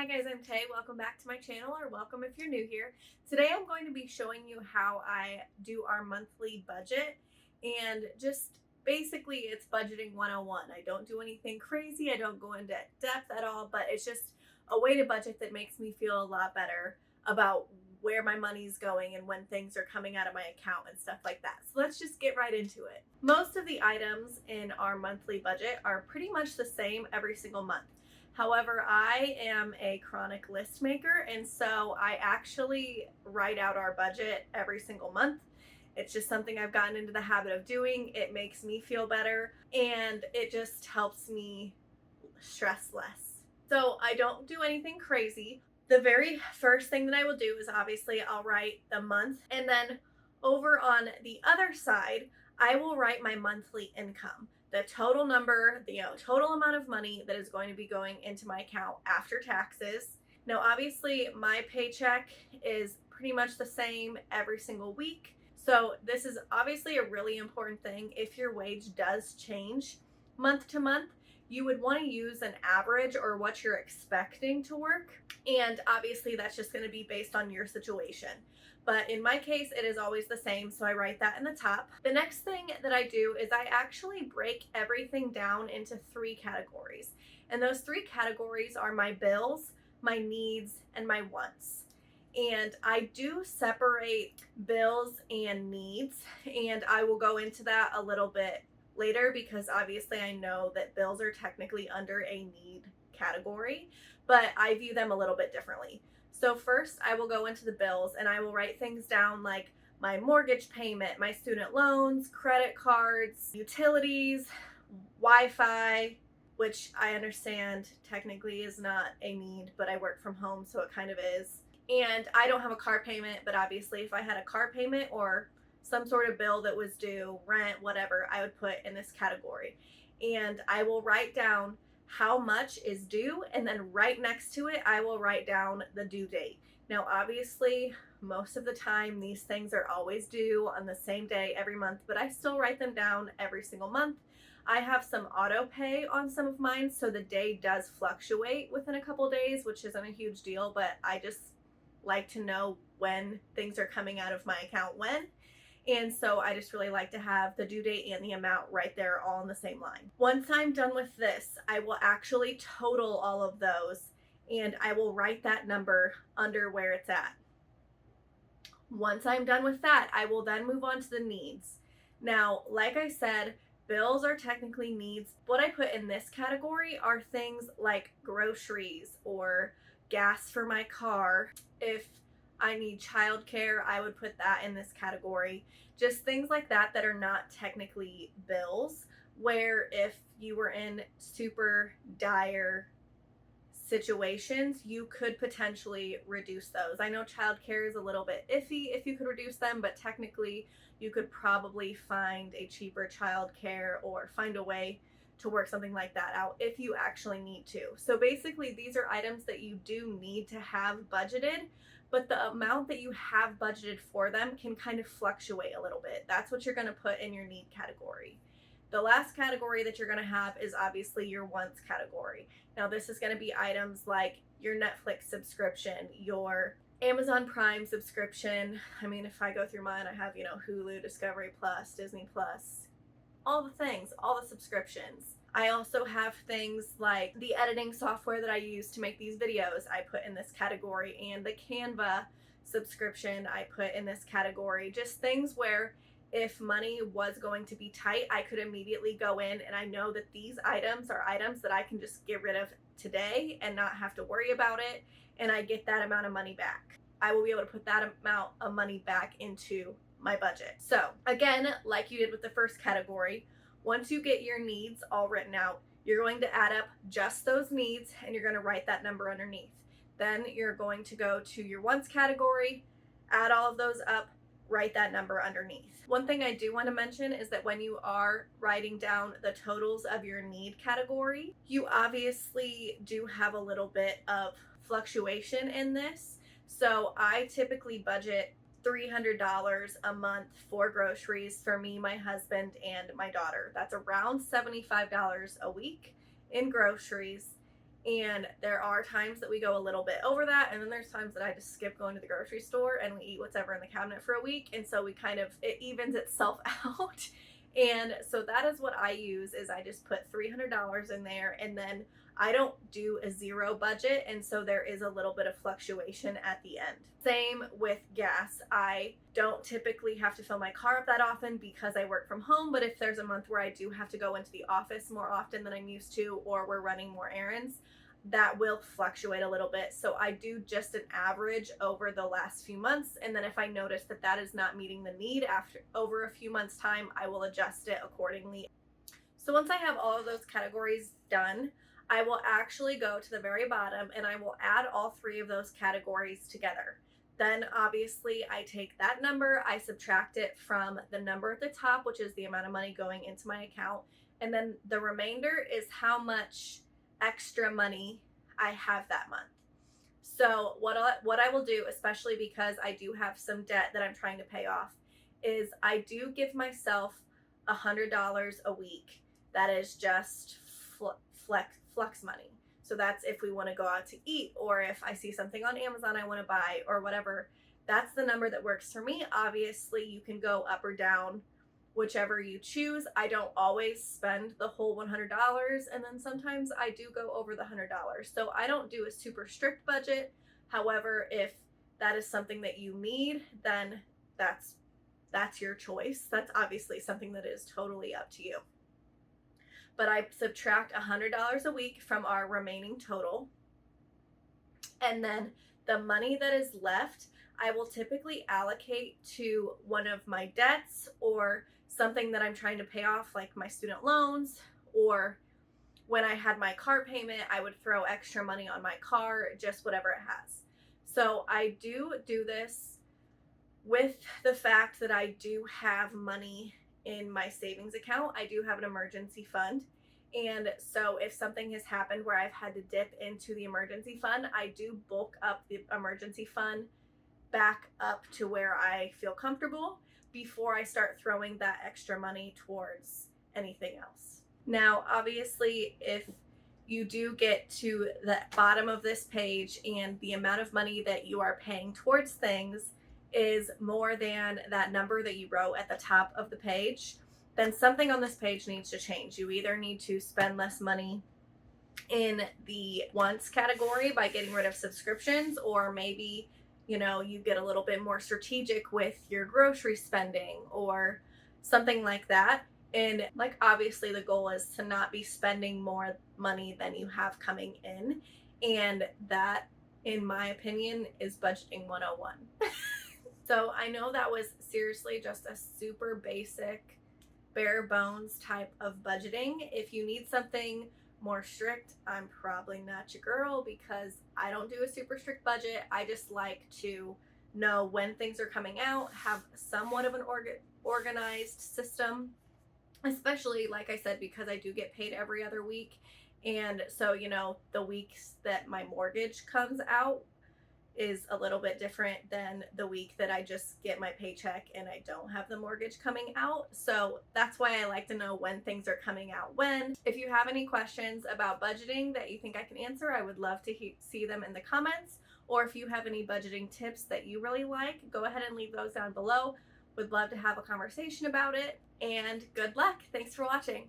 Hi guys, I'm Tay. Welcome back to my channel, or welcome if you're new here. Today I'm going to be showing you how I do our monthly budget, and just basically it's budgeting 101. I don't do anything crazy, I don't go into depth at all, but it's just a way to budget that makes me feel a lot better about where my money's going and when things are coming out of my account and stuff like that. So let's just get right into it. Most of the items in our monthly budget are pretty much the same every single month. However, I am a chronic list maker, and so I actually write out our budget every single month. It's just something I've gotten into the habit of doing. It makes me feel better, and it just helps me stress less. So I don't do anything crazy. The very first thing that I will do is obviously I'll write the month, and then over on the other side, I will write my monthly income, the total number, the total amount of money that is going to be going into my account after taxes. Now, obviously, my paycheck is pretty much the same every single week. So, this is obviously a really important thing. If your wage does change month to month, you would want to use an average or what you're expecting to work. And obviously, that's just going to be based on your situation. But in my case, it is always the same, so I write that in the top. The next thing that I do is I actually break everything down into three categories. And those three categories are my bills, my needs, and my wants. And I do separate bills and needs, and I will go into that a little bit later because obviously I know that bills are technically under a need category, but I view them a little bit differently. So first I will go into the bills and I will write things down like my mortgage payment, my student loans, credit cards, utilities, Wi-Fi, which I understand technically is not a need, but I work from home, so it kind of is. And I don't have a car payment, but obviously if I had a car payment or some sort of bill that was due, rent, whatever, I would put in this category. And I will write down how much is due, and then right next to it, I will write down the due date. Now, obviously, most of the time, these things are always due on the same day every month, but I still write them down every single month. I have some auto pay on some of mine, so the day does fluctuate within a couple days, which isn't a huge deal, but I just like to know when things are coming out of my account when. And so I just really like to have the due date and the amount right there all in the same line. Once I'm done with this, I will actually total all of those and I will write that number under where it's at. Once I'm done with that, I will then move on to the needs. Now, like I said, bills are technically needs. What I put in this category are things like groceries or gas for my car. If I need childcare, I would put that in this category. Just things like that that are not technically bills, where if you were in super dire situations, you could potentially reduce those. I know childcare is a little bit iffy if you could reduce them, but technically you could probably find a cheaper childcare or find a way to work something like that out if you actually need to. So basically, these are items that you do need to have budgeted, but the amount that you have budgeted for them can kind of fluctuate a little bit. That's what you're going to put in your need category. The last category that you're going to have is obviously your wants category. Now, this is going to be items like your Netflix subscription, your Amazon Prime subscription. I mean, if I go through mine, I have, Hulu, Discovery Plus, Disney Plus, all the things, all the subscriptions. I also have things like the editing software that I use to make these videos, I put in this category, and the Canva subscription I put in this category. Just things where if money was going to be tight, I could immediately go in and I know that these items are items that I can just get rid of today and not have to worry about it, and I get that amount of money back. I will be able to put that amount of money back into my budget. So again, like you did with the first category, once you get your needs all written out, you're going to add up just those needs and you're going to write that number underneath. Then you're going to go to your wants category, add all of those up, write that number underneath. One thing I do want to mention is that when you are writing down the totals of your need category, you obviously do have a little bit of fluctuation in this. So I typically budget $300 a month for groceries for me, my husband, and my daughter. That's around $75 a week in groceries. And there are times that we go a little bit over that, and then there's times that I just skip going to the grocery store and we eat whatever in the cabinet for a week, and so we kind of, it evens itself out. And so that is what I use, is I just put $300 in there, and then I don't do a zero budget, and so there is a little bit of fluctuation at the end. Same with gas. I don't typically have to fill my car up that often because I work from home, but if there's a month where I do have to go into the office more often than I'm used to, or we're running more errands, that will fluctuate a little bit. So I do just an average over the last few months, and then if I notice that that is not meeting the need after over a few months time, I will adjust it accordingly. So once I have all of those categories done, I will actually go to the very bottom and I will add all three of those categories together. Then obviously I take that number, I subtract it from the number at the top, which is the amount of money going into my account, and then the remainder is how much extra money I have that month. So what I will do, especially because I do have some debt that I'm trying to pay off, is I do give myself $100 a week. That is just flex money. So that's if we want to go out to eat, or if I see something on Amazon I want to buy, or whatever. That's the number that works for me. Obviously, you can go up or down, whichever you choose. I don't always spend the whole $100, and then sometimes I do go over the $100. So I don't do a super strict budget. However, if that is something that you need, then that's your choice. That's obviously something that is totally up to you. But I subtract $100 a week from our remaining total. And then the money that is left, I will typically allocate to one of my debts, or something that I'm trying to pay off, like my student loans, or when I had my car payment, I would throw extra money on my car, just whatever it has. So I do this with the fact that I do have money in my savings account. I do have an emergency fund. And so if something has happened where I've had to dip into the emergency fund, I do bulk up the emergency fund back up to where I feel comfortable before I start throwing that extra money towards anything else. Now, obviously, if you do get to the bottom of this page and the amount of money that you are paying towards things is more than that number that you wrote at the top of the page, then something on this page needs to change. You either need to spend less money in the wants category by getting rid of subscriptions, or maybe, you get a little bit more strategic with your grocery spending or something like that. And like, obviously the goal is to not be spending more money than you have coming in. And that, in my opinion, is budgeting 101. So I know that was seriously just a super basic, bare bones type of budgeting. If you need something more strict, I'm probably not your girl, because I don't do a super strict budget. I just like to know when things are coming out, have somewhat of an organized system, especially, like I said, because I do get paid every other week. And so, the weeks that my mortgage comes out is a little bit different than the week that I just get my paycheck and I don't have the mortgage coming out. So that's why I like to know when things are coming out when. If you have any questions about budgeting that you think I can answer, I would love to see them in the comments. Or if you have any budgeting tips that you really like, go ahead and leave those down below. Would love to have a conversation about it. And good luck. Thanks for watching.